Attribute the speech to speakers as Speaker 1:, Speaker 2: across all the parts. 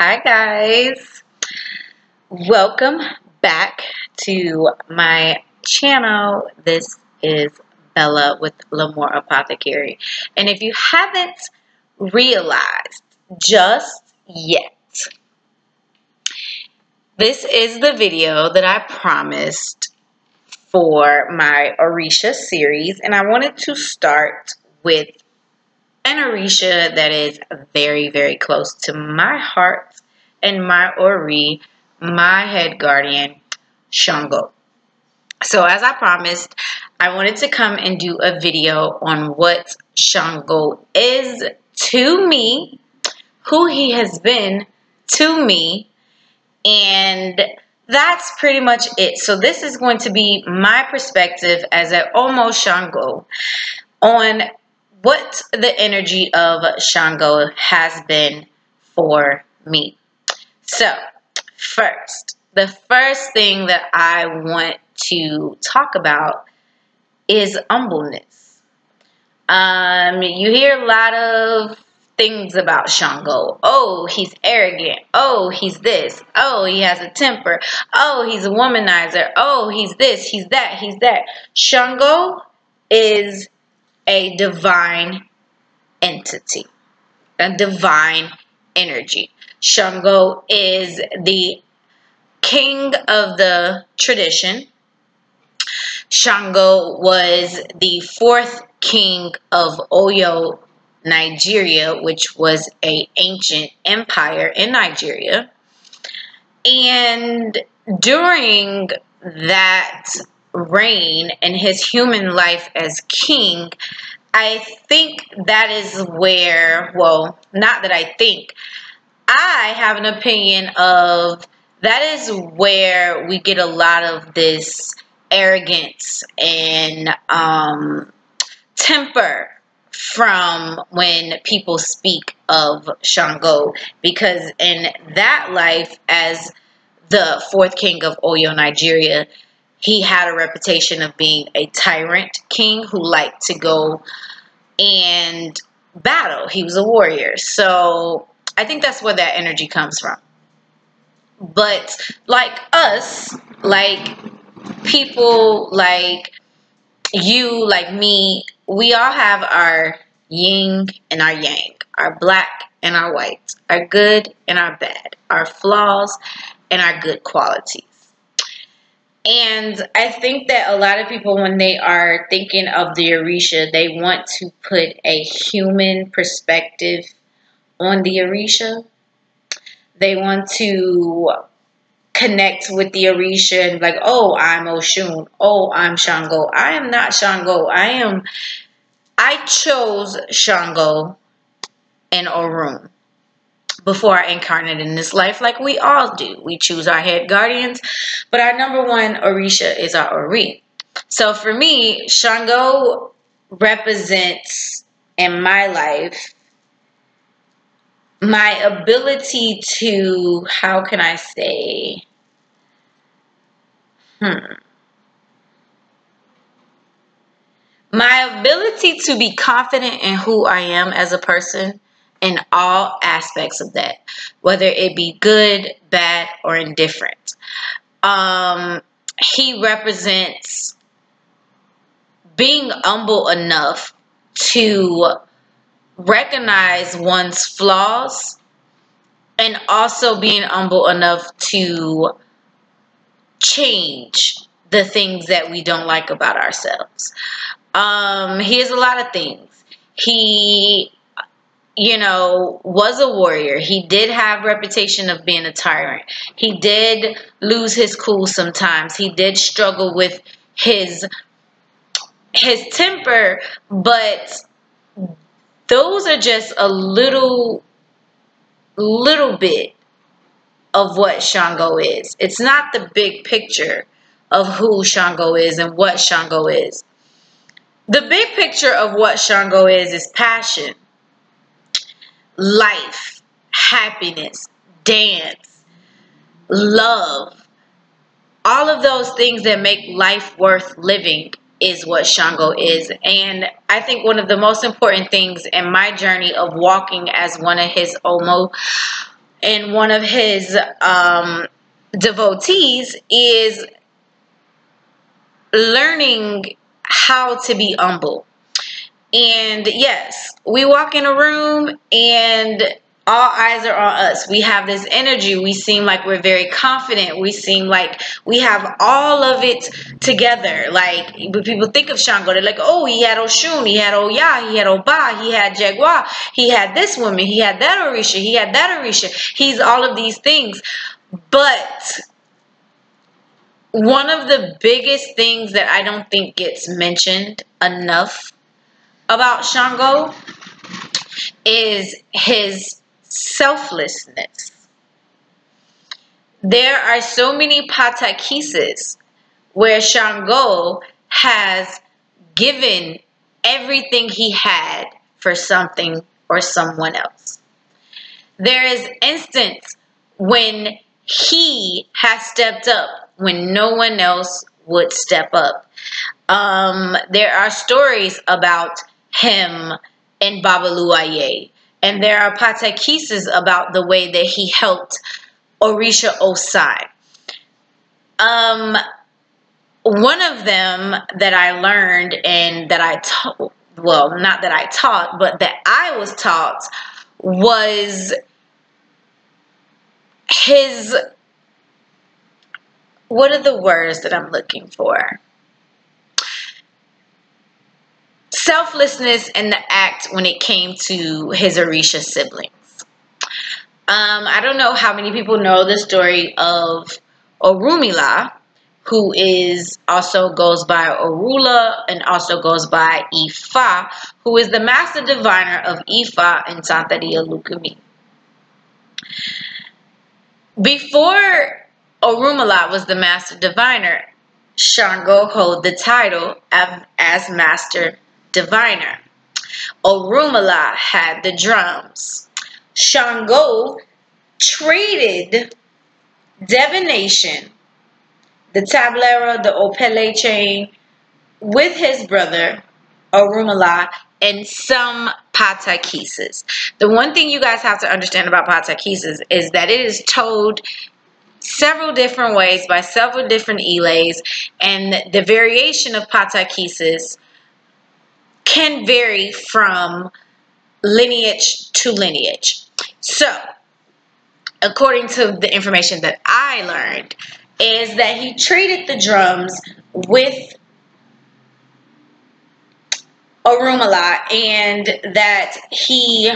Speaker 1: Hi guys, welcome back to my channel. This is Bella with L'Amour Apothecary, and if you haven't realized just yet, this is the video that I promised for my Orisha series, and I wanted to start with an Orisha that is very, very close to my heart and my Ori, my head guardian, Shango. So as I promised, I wanted to come and do a video on what Shango is to me, who he has been to me, and that's pretty much it. So this is going to be my perspective as an almost Shango on what the energy of Shango has been for me. So, the first thing that I want to talk about is humbleness. You hear a lot of things about Shango. Oh, he's arrogant. Oh, he's this. Oh, he has a temper. Oh, he's a womanizer. Oh, he's this, he's that, he's that. Shango is a divine entity, a divine energy. Shango is the king of the tradition. Shango was the fourth king of Oyo, Nigeria, which was an ancient empire in Nigeria. And during that reign and his human life as king, I think that is where, well, not that I think, I have an opinion of that is where we get a lot of this arrogance and temper from when people speak of Shango, because in that life as the fourth king of Oyo, Nigeria, he had a reputation of being a tyrant king who liked to go and battle. He was a warrior. So I think that's where that energy comes from. But like us, like people like you, like me, we all have our yin and our yang, our black and our white, our good and our bad, our flaws and our good qualities. And I think that a lot of people, when they are thinking of the Orisha, they want to put a human perspective on the Orisha. They want to connect with the Orisha and like, oh, I'm Oshun. Oh, I'm Shango. I am not Shango. I chose Shango and Orun before I incarnated in this life, like we all do. We choose our head guardians, but our number one Orisha is our Ori. So for me, Shango represents in my life my ability to, how can I say, my ability to be confident in who I am as a person in all aspects of that, whether it be good, bad, or indifferent. He represents being humble enough to recognize one's flaws and also being humble enough to change the things that we don't like about ourselves. He has a lot of things. He, was a warrior. He did have reputation of being a tyrant. He did lose his cool sometimes. He did struggle with his temper, but those are just a little bit of what Shango is. It's not the big picture of who Shango is and what Shango is. The big picture of what Shango is passion, life, happiness, dance, love. All of those things that make life worth living is what Shango is. And I think one of the most important things in my journey of walking as one of his Omo and one of his devotees is learning how to be humble. And yes, we walk in a room and all eyes are on us. We have this energy. We seem like we're very confident. We seem like we have all of it together. Like when people think of Shango, they're like, oh, he had Oshun, he had Oya, he had Oba, he had Jaguar, he had this woman, he had that Orisha, he had that Orisha. He's all of these things. But one of the biggest things that I don't think gets mentioned enough about Shango is his selflessness. There are so many patakises where Shango has given everything he had for something or someone else. There is instance when he has stepped up when no one else would step up. There are stories about him and Babaluaye. And there are patakises about the way that he helped Orisha Osai. One of them that I learned and that I taught, well, not that I taught, but that I was taught was his, what are the words that I'm looking for? Selflessness in the act when it came to his Orisha siblings. I don't know how many people know the story of Orunmila, who is also goes by Orula and also goes by Ifa, who is the master diviner of Ifa and Santeria Lukumi. Before Orunmila was the master diviner, Shango held the title as master diviner. Orunmila had the drums. Shango traded divination, the tablero, the opele chain, with his brother Orunmila and some patakises. The one thing you guys have to understand about patakises is that it is told several different ways by several different ilays, and the variation of patakises can vary from lineage to lineage. So, according to the information that I learned, is that he traded the drums with Orunmila and that he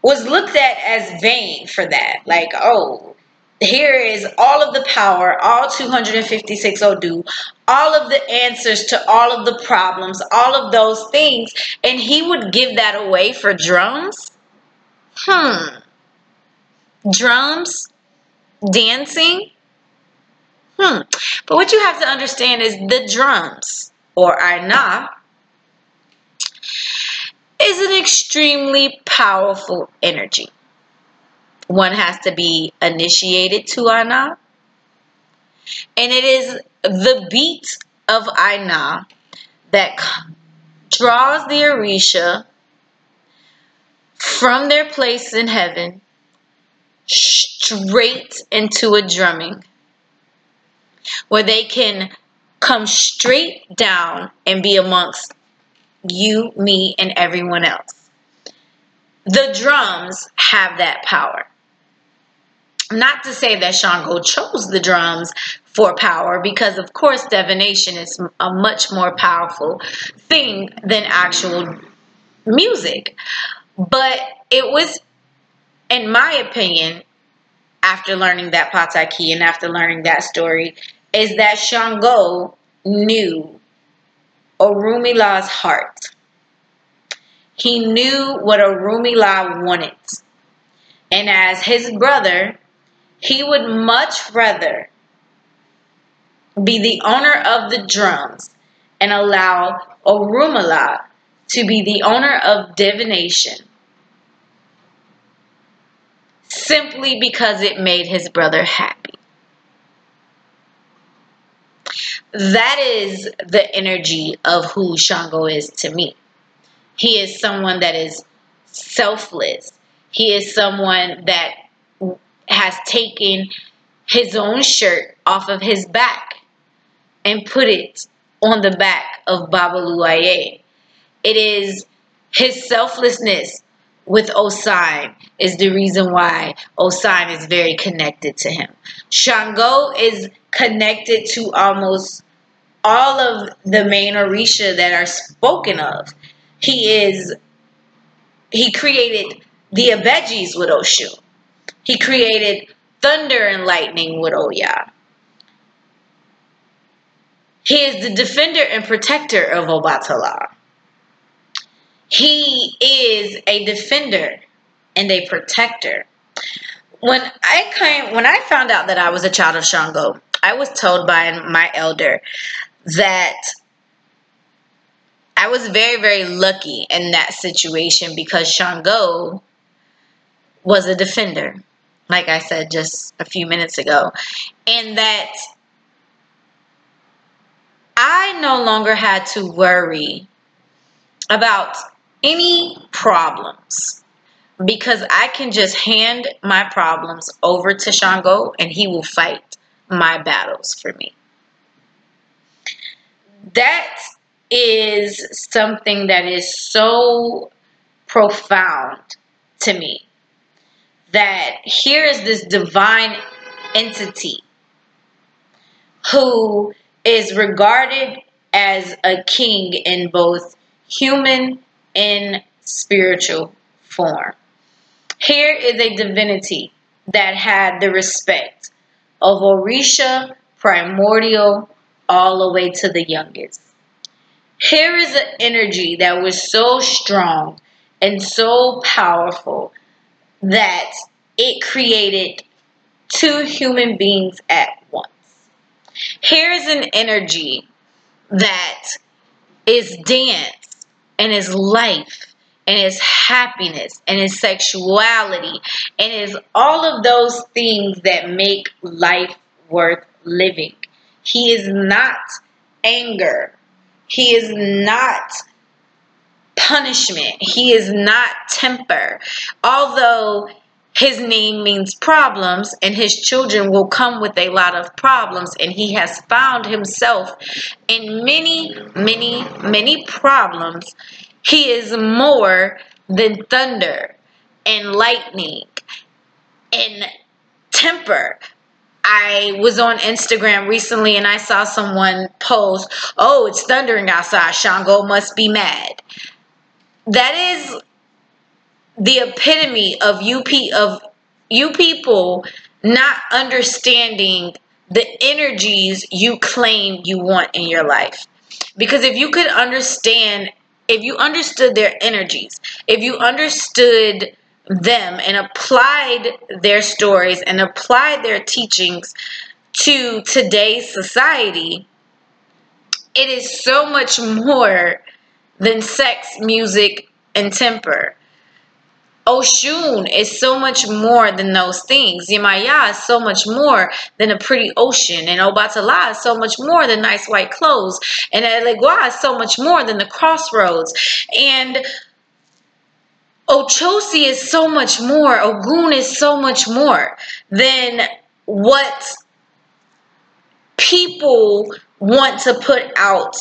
Speaker 1: was looked at as vain for that. Like, oh, here is all of the power, all 256 Odu, all of the answers to all of the problems, all of those things, and he would give that away for drums? Drums? Dancing? But what you have to understand is the drums, or Aina, is an extremely powerful energy. One has to be initiated to Aina, and it is the beat of Aina that draws the Orisha from their place in heaven straight into a drumming, where they can come straight down and be amongst you, me, and everyone else. The drums have that power. Not to say that Shango chose the drums for power, because of course divination is a much more powerful thing than actual music. But it was, in my opinion, after learning that pataki and after learning that story, is that Shango knew Orunmila's heart. He knew what Orunmila wanted. And as his brother, he would much rather be the owner of the drums and allow Orunmila to be the owner of divination, simply because it made his brother happy. That is the energy of who Shango is to me. He is someone that is selfless. He is someone that has taken his own shirt off of his back and put it on the back of Babaluaye. It is his selflessness with Osine is the reason why Osine is very connected to him. Shango is connected to almost all of the main Orisha that are spoken of. He created the Abegis with Oshu. He created thunder and lightning with Oya. He is the defender and protector of Obatala. He is a defender and a protector. When I found out that I was a child of Shango, I was told by my elder that I was very, very lucky in that situation because Shango was a defender, like I said just a few minutes ago, and that I no longer had to worry about any problems because I can just hand my problems over to Shango and he will fight my battles for me. That is something that is so profound to me, that here is this divine entity who is regarded as a king in both human and spiritual form. Here is a divinity that had the respect of Orisha, primordial, all the way to the youngest. Here is an energy that was so strong and so powerful that it created two human beings at once. Here is an energy that is dance and is life and is happiness and is sexuality and is all of those things that make life worth living. He is not anger. He is not punishment. He is not temper. Although his name means problems and his children will come with a lot of problems, and he has found himself in many, many, many problems, he is more than thunder and lightning and temper. I was on Instagram recently and I saw someone post, "Oh, it's thundering outside. Shango must be mad." That is the epitome of you people not understanding the energies you claim you want in your life. Because if you understood their energies, if you understood them and applied their stories and applied their teachings to today's society, it is so much more than sex, music, and temper. Oshun is so much more than those things. Yemaya is so much more than a pretty ocean. And Obatala is so much more than nice white clothes. And Elegua is so much more than the crossroads. And Ochosi is so much more. Ogun is so much more than what people want to put out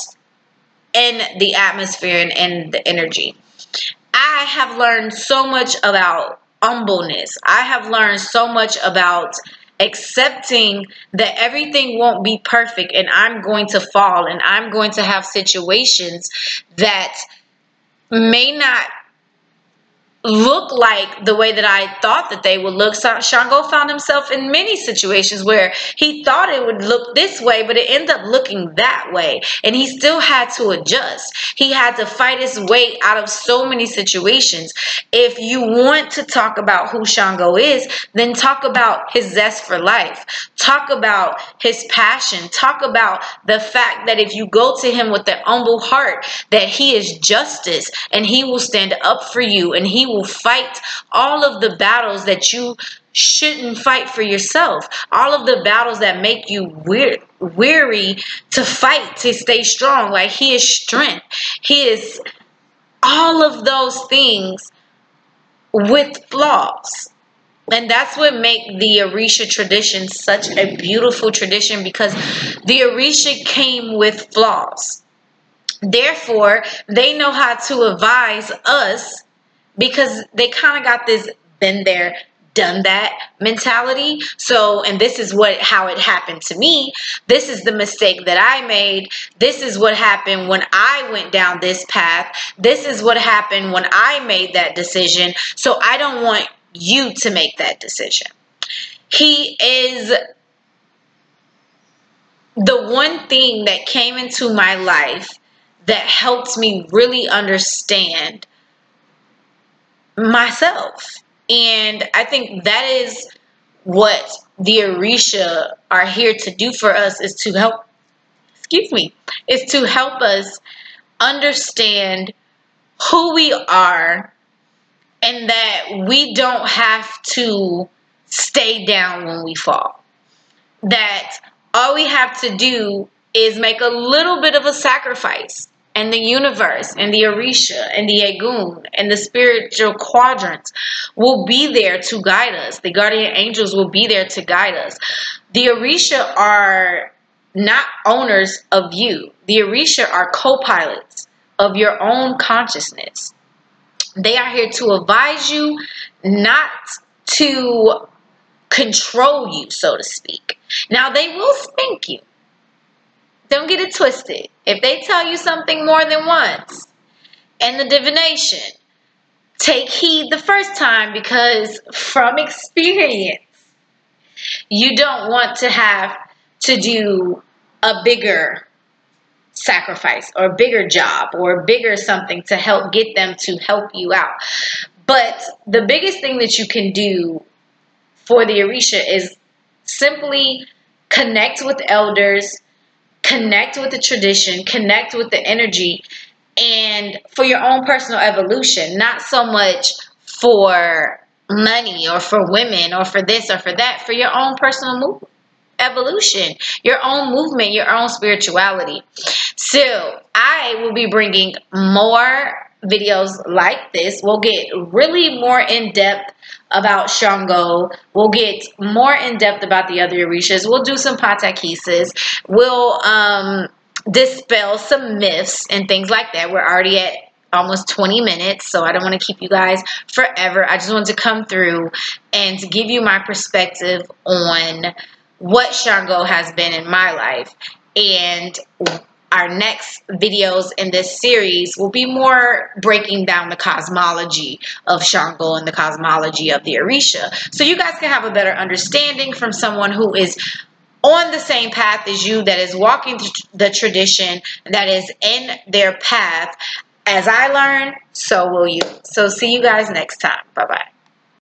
Speaker 1: in the atmosphere and the energy. I have learned so much about humbleness. I have learned so much about accepting that everything won't be perfect and I'm going to fall and I'm going to have situations that may not look like the way that I thought that they would look. Shango found himself in many situations where he thought it would look this way, but it ended up looking that way. And he still had to adjust. He had to fight his way out of so many situations. If you want to talk about who Shango is, then talk about his zest for life. Talk about his passion. Talk about the fact that if you go to him with an humble heart, that he is justice and he will stand up for you and he will fight all of the battles that you shouldn't fight for yourself. All of the battles that make you weary to fight, to stay strong. Like he is strength. He is all of those things with flaws. And that's what make the Orisha tradition such a beautiful tradition, because the Orisha came with flaws. Therefore, they know how to advise us, because they kind of got this been there, done that mentality. So, and this is how it happened to me. This is the mistake that I made. This is what happened when I went down this path. This is what happened when I made that decision. So I don't want you to make that decision. He is the one thing that came into my life that helped me really understand myself. And I think that is what the Orisha are here to do for us, is to help, is to help us understand who we are, and that we don't have to stay down when we fall. That all we have to do is make a little bit of a sacrifice, and the universe and the Orisha and the Egun and the spiritual quadrants will be there to guide us. The guardian angels will be there to guide us. The Orisha are not owners of you. The Orisha are co-pilots of your own consciousness. They are here to advise you, not to control you, so to speak. Now, they will spank you. Don't get it twisted. If they tell you something more than once, and the divination, take heed the first time, because from experience, you don't want to have to do a bigger sacrifice or a bigger job or a bigger something to help get them to help you out. But the biggest thing that you can do for the Orisha is simply connect with elders, connect with the tradition, connect with the energy, and for your own personal evolution, not so much for money or for women or for this or for that, for your own personal evolution, your own movement, your own spirituality. So I will be bringing more videos like this. We'll get really more in depth about Shango. We'll get more in depth about the other Orishas. We'll do some patakises. We'll dispel some myths and things like that. We're already at almost 20 minutes, so I don't want to keep you guys forever. I just wanted to come through and to give you my perspective on what Shango has been in my life. And our next videos in this series will be more breaking down the cosmology of Shango and the cosmology of the Orisha, so you guys can have a better understanding from someone who is on the same path as you, that is walking the tradition, that is in their path. As I learn, so will you. So see you guys next time. Bye-bye.